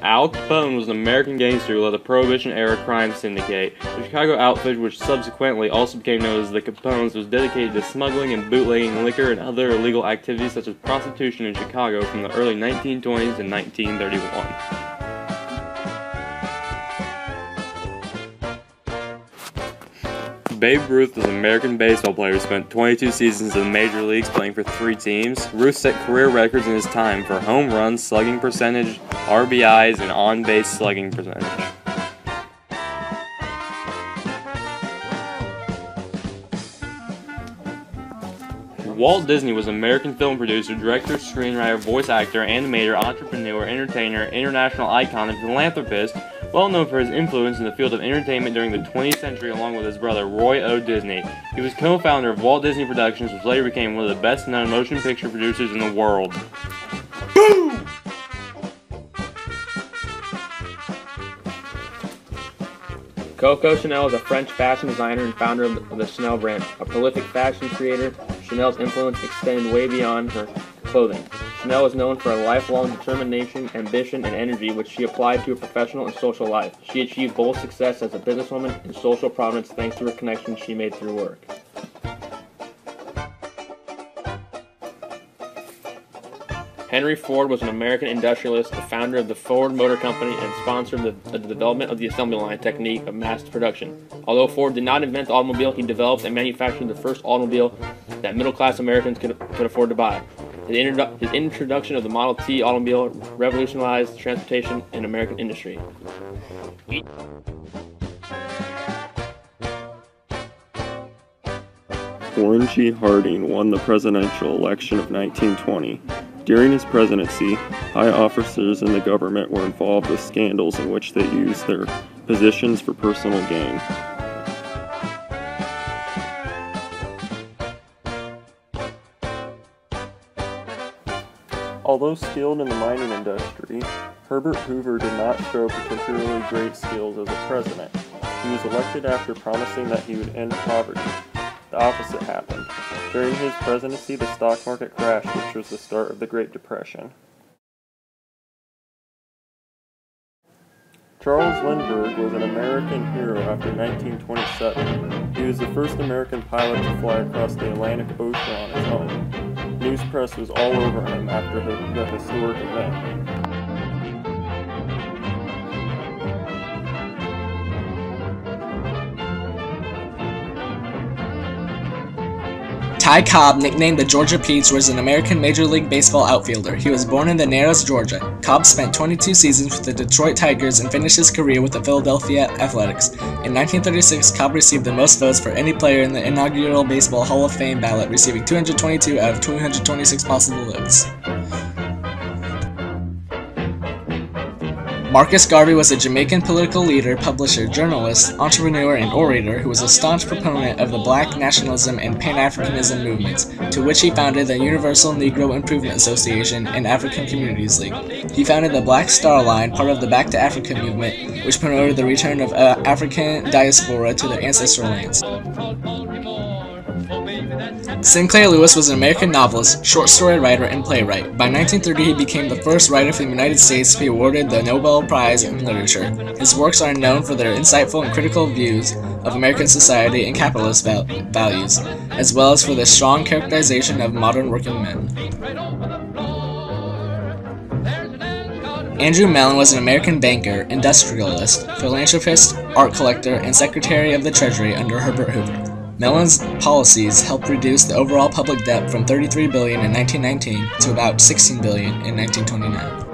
Al Capone was an American gangster who led a Prohibition-era crime syndicate. The Chicago outfit, which subsequently also became known as the Capones, was dedicated to smuggling and bootlegging liquor and other illegal activities such as prostitution in Chicago from the early 1920s to 1931. Babe Ruth was an American baseball player who spent 22 seasons in the major leagues playing for 3 teams. Ruth set career records in his time for home runs, slugging percentage, RBIs, and on-base slugging percentage. Walt Disney was an American film producer, director, screenwriter, voice actor, animator, entrepreneur, entertainer, international icon, and philanthropist, well known for his influence in the field of entertainment during the 20th century along with his brother Roy O. Disney. He was co-founder of Walt Disney Productions, which later became one of the best-known motion picture producers in the world. Boom! Coco Chanel is a French fashion designer and founder of the Chanel brand. A prolific fashion creator, Chanel's influence extended way beyond her clothing. Chanel is known for a lifelong determination, ambition, and energy which she applied to her professional and social life. She achieved both success as a businesswoman and social prominence thanks to her connections she made through work. Henry Ford was an American industrialist, the founder of the Ford Motor Company, and sponsor of the development of the assembly line technique of mass production. Although Ford did not invent the automobile, he developed and manufactured the first automobile that middle-class Americans could afford to buy. His introduction of the Model T automobile revolutionized transportation in American industry. Warren G. Harding won the presidential election of 1920. During his presidency, high officers in the government were involved with scandals in which they used their positions for personal gain. Although skilled in the mining industry, Herbert Hoover did not show particularly great skills as a president. He was elected after promising that he would end poverty. The opposite happened. During his presidency, the stock market crashed, which was the start of the Great Depression. Charles Lindbergh was an American hero after 1927. He was the first American pilot to fly across the Atlantic Ocean on his own. News press was all over him after the historic event. Ty Cobb, nicknamed the Georgia Peach, was an American Major League Baseball outfielder. He was born in the Narrows, Georgia. Cobb spent 22 seasons with the Detroit Tigers and finished his career with the Philadelphia Athletics. In 1936, Cobb received the most votes for any player in the inaugural Baseball Hall of Fame ballot, receiving 222 out of 226 possible votes. Marcus Garvey was a Jamaican political leader, publisher, journalist, entrepreneur, and orator who was a staunch proponent of the Black nationalism and Pan-Africanism movements, to which he founded the Universal Negro Improvement Association and African Communities League. He founded the Black Star Line, part of the Back to Africa movement, which promoted the return of African diaspora to their ancestral lands. Sinclair Lewis was an American novelist, short story writer, and playwright. By 1930, he became the first writer from the United States to be awarded the Nobel Prize in Literature. His works are known for their insightful and critical views of American society and capitalist values, as well as for the strong characterization of modern working men. Andrew Mellon was an American banker, industrialist, philanthropist, art collector, and Secretary of the Treasury under Herbert Hoover. Mellon's policies helped reduce the overall public debt from $33 billion in 1919 to about $16 billion in 1929.